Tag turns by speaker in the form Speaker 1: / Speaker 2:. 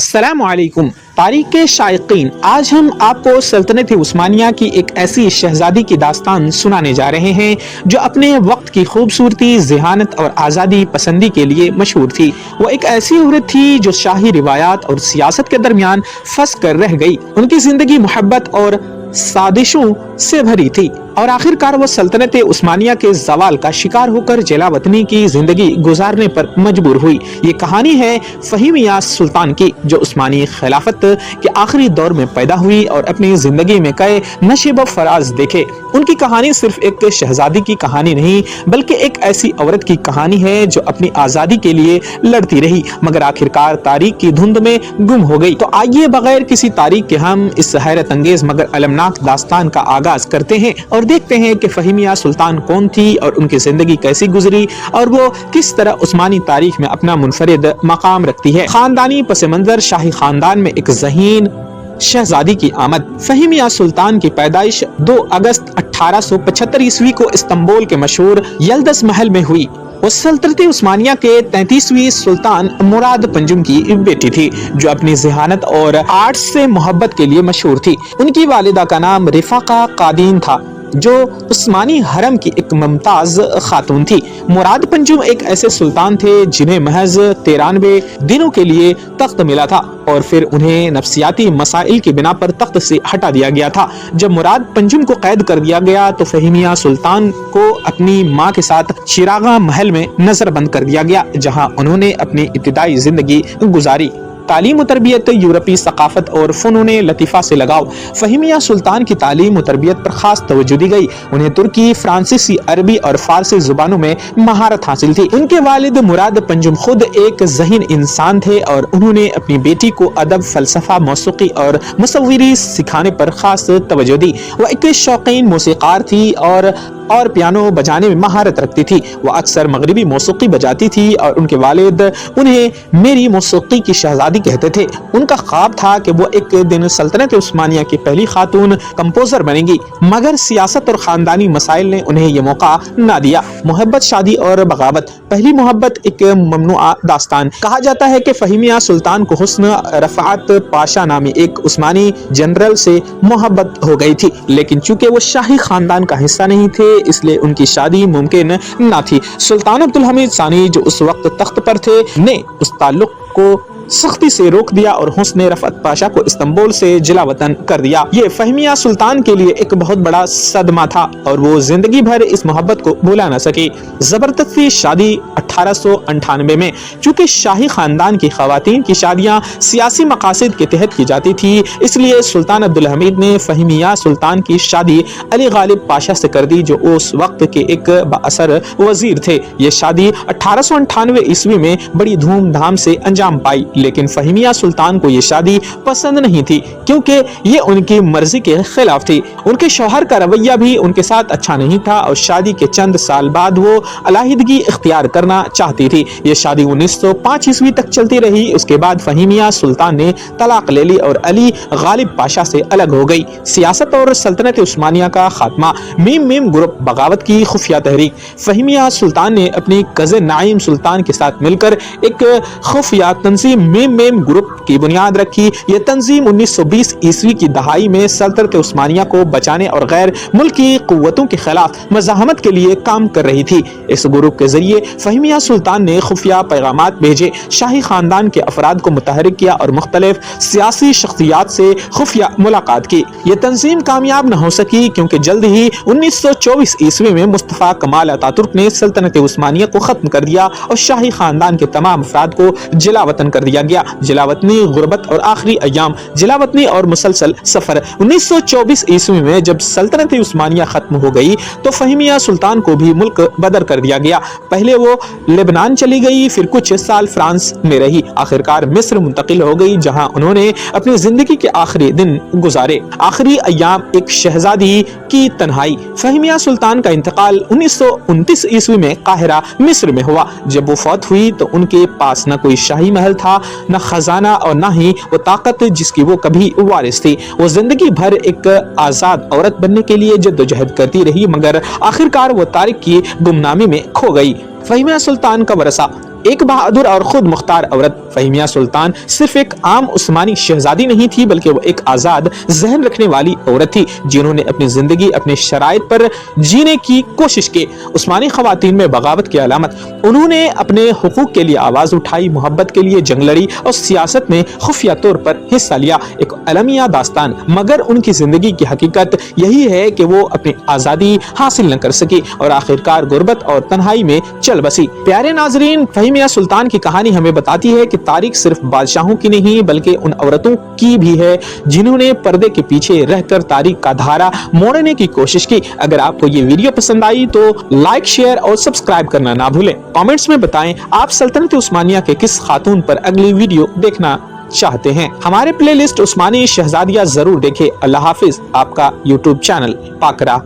Speaker 1: अस्सलाम वालेकुम तारीख के शायकीन, आज हम आपको सल्तनत उस्मानिया की एक ऐसी शहजादी की दास्तान सुनाने जा रहे हैं जो अपने वक्त की खूबसूरती, ज़हानत और आज़ादी पसंदी के लिए मशहूर थी। वो एक ऐसी औरत थी जो शाही रिवायात और सियासत के दरमियान फंस कर रह गई। उनकी ज़िंदगी मोहब्बत और साजिशों से भरी थी और आखिरकार वो सल्तनत उस्मानिया के जवाल का शिकार होकर जेला वतनी की जिंदगी गुजारने पर मजबूर हुई। ये कहानी है फहीमिया सुल्तान की, जो उस्मानी खिलाफत के आखिरी दौर में पैदा हुई और अपनी जिंदगी में कई नशीब फराज देखे। उनकी कहानी सिर्फ एक शहजादी की कहानी नहीं, बल्कि एक ऐसी औरत की कहानी है जो अपनी आज़ादी के लिए लड़ती रही, मगर आखिरकार तारीख की धुंध में गुम हो गई। तो आइए बगैर किसी तारीख के हम इस हैरत अंगेज मगर अलमनाक दास्तान का आगाज करते हैं और देखते हैं कि फहीमिया सुल्तान कौन थी और उनकी जिंदगी कैसी गुजरी और वो किस तरह उस्मानी तारीख में अपना मुनफरिद मकाम रखती है। खानदानी पस मंजर, शाही खानदान में एक ज़हीन शहजादी की आमद। फहीमिया सुल्तान की पैदाइश 2 अगस्त 1875 ईस्वी को इस्तांबुल के मशहूर यल्दस महल में हुई। वो सल्तनत उस्मानिया के 33वीं सुल्तान मुराद पंजुम की बेटी थी, जो अपनी ज़हानत और आर्ट से मोहब्बत के लिए मशहूर थी। उनकी वालिदा का नाम रिफाका कादीन था, जो उस्मानी हरम की एक मुमताज खातून थी। मुराद पंजुम एक ऐसे सुल्तान थे जिन्हें महज 93 दिनों के लिए तख्त मिला था और फिर उन्हें नफ्सियाती मसाइल की बिना पर तख्त से हटा दिया गया था। जब मुराद पंजुम को कैद कर दिया गया तो फहीमिया सुल्तान को अपनी मां के साथ चिरागा महल में नजरबंद कर दिया गया, जहां उन्होंने अपनी इब्तिदाई जिंदगी गुजारी। तालीम और तरबियत, यूरोपी सकाफत और फ़नून लतीफ़ा से लगाव। फहीमिया सुल्तान की तालीम और तरबियत पर खास तवज्जो दी गई। उन्हें तुर्की, फ्रांसीसी, अरबी और फारसी जुबानों में महारत हासिल थी। उनके वालिद मुराद पंजुम खुद एक ज़हीन इंसान थे और उन्होंने अपनी बेटी को अदब, फ़लसफ़ा, मौसीकी और मुसव्विरी सिखाने पर खास तवज्जो दी। वह एक शौकीन मौसीकार थी और पियानो बजाने में महारत रखती थी। वह अक्सर मगरिबी मौसीकी बजाती थी और उनके वालिद उन्हें मेरी मौसीकी की शहजादी कहते थे। उनका ख्वाब था कि वो एक दिन सल्तनत उस्मानिया की पहली खातून कंपोजर बनेंगी, मगर सियासत और खानदानी मसाइल ने उन्हें यह मौका ना दिया। मोहब्बत, शादी और बगावत। पहली मोहब्बत एक ममनुआ दास्तान। कहा जाता है कि फहीमिया सुल्तान को हुस्न रफ़ात पाशा नामी एक उस्मानी जनरल से मोहब्बत हो गई थी, लेकिन चूंकि वो शाही खानदान का हिस्सा नहीं थे इसलिए उनकी शादी मुमकिन न थी। सुल्तान अब्दुल हमीद सानी, जो उस वक्त तख्त पर थे, ने उस ताल्लुक को सख्ती से रोक दिया और हुस्न रफ़त पाशा को इस्तांबुल से जिला वतन कर दिया। ये फहीमिया सुल्तान के लिए एक बहुत बड़ा सदमा था और वो जिंदगी भर इस मोहब्बत को भुला न सकी। जबरदस्ती शादी 1898 में। चूंकि शाही खानदान की खवातीन की शादियां सियासी मकासद के तहत की जाती थी, इसलिए सुल्तान अब्दुल हमीद ने फहीमिया सुल्तान की शादी अली गालिब पाशा से कर दी, जो उस वक्त के एक बाअसर वजीर थे। ये शादी 1898 ईस्वी में बड़ी धूमधाम से अंजाम पाई, लेकिन फहीमिया सुल्तान को ये शादी पसंद नहीं थी क्योंकि ये उनकी मर्जी के खिलाफ थी। उनके शौहर का रवैया भी उनके साथ अच्छा नहीं था और शादी के चंद साल बाद वो अलहदगी इख्तियार करना चाहती थी। ये शादी 1905 ईस्वी तक चलती रही। उसके बाद फहीमिया सुल्तान ने तलाक ले ली और अली गालिब पाशा से अलग हो गई। सियासत और सल्तनत उस्मानिया का खात्मा। मीम ग्रुप, बगावत की खुफिया तहरीक। फहीमिया सुल्तान ने अपनी कज़न नाइम सुल्तान के साथ मिलकर एक खुफिया तंजीम मीम ग्रुप की बुनियाद रखी। यह तंजीम 1920 ईस्वी की दहाई में सल्तनत उस्मानिया को बचाने और गैर मुल्की कुव्वतों के खिलाफ मज़ाहमत के लिए काम कर रही थी। इस ग्रुप के जरिए फहीमिया सुल्तान ने खुफिया पैगामात भेजे, शाही खानदान के अफराद को मुतहरिक किया और मुख्तलिफ सियासी शख्सियात से खुफिया मुलाकात की। यह तंजीम कामयाब न हो सकी क्योंकि जल्द ही 1924 ईस्वी में मुस्तफ़ा कमाल अतातुर्क ने सल्तनत उस्मानिया को खत्म कर दिया और शाही खानदान के तमाम अफराद को जिला वतन कर दिया गया। जिलावतनी, गुर्बत और आखिरी अयाम। जिलावतनी और मुसलसल सफर। 1924 ईस्वी में जब सल्तनत उस्मानिया खत्म हो गई तो फहीमिया सुल्तान को भी मुल्क बदर कर दिया गया। पहले वो लेबनान चली गई, फिर कुछ साल फ्रांस में रही, आखिरकार मिस्र मुंतकिल हो गई, जहां उन्होंने अपनी जिंदगी के आखिरी दिन गुजारे। आखिरी अयाम, एक शहजादी की तन्हाई। फहीमिया सुल्तान का इंतकाल 1929 ईस्वी में काहिरा, मिस्र में हुआ। जब वो फौत हुई तो उनके पास न कोई शाही महल था, न खजाना और न ही वो ताकत जिसकी वो कभी वारिस थी। वो जिंदगी भर एक आजाद औरत बनने के लिए जद्दोजहद करती रही, मगर आखिरकार वो तारीख की गुमनामी में खो गई। फहीमिया सुल्तान का वरसा। ایک بہادر اور خود مختار عورت فہمیہ سلطان صرف ایک عام عثمانی شہزادی نہیں تھی بلکہ وہ ایک آزاد ذہن رکھنے والی عورت تھی جنہوں نے اپنی زندگی اپنے شرائط پر جینے کی کوشش کی۔ عثمانی خواتین میں بغاوت کی علامت، انہوں نے اپنے حقوق کے لیے آواز اٹھائی، محبت کے لیے جنگ لڑی اور سیاست میں خفیہ طور پر حصہ لیا۔ ایک المیہ داستان، مگر ان کی زندگی کی حقیقت یہی ہے کہ وہ اپنی آزادی حاصل نہ کر سکی اور آخرکار غربت اور تنہائی میں چل بسی۔ پیارے ناظرین، فہمیہ سلطان کی کہانی ہمیں بتاتی ہے کہ تاریخ صرف بادشاہوں کی نہیں بلکہ ان عورتوں کی بھی ہے جنہوں نے پردے کے پیچھے رہ کر تاریخ کا دھارا موڑنے کی کوشش کی۔ اگر آپ کو یہ ویڈیو پسند آئی تو لائک، شیئر اور سبسکرائب کرنا نہ بھولیں۔ کامنٹس میں بتائیں آپ سلطنت عثمانیہ کے کس خاتون پر اگلی ویڈیو دیکھنا چاہتے ہیں۔ ہمارے پلے لسٹ عثمانی شہزادیاں ضرور دیکھیں۔ اللہ حافظ۔ آپ کا یوٹیوب چینل پاکرا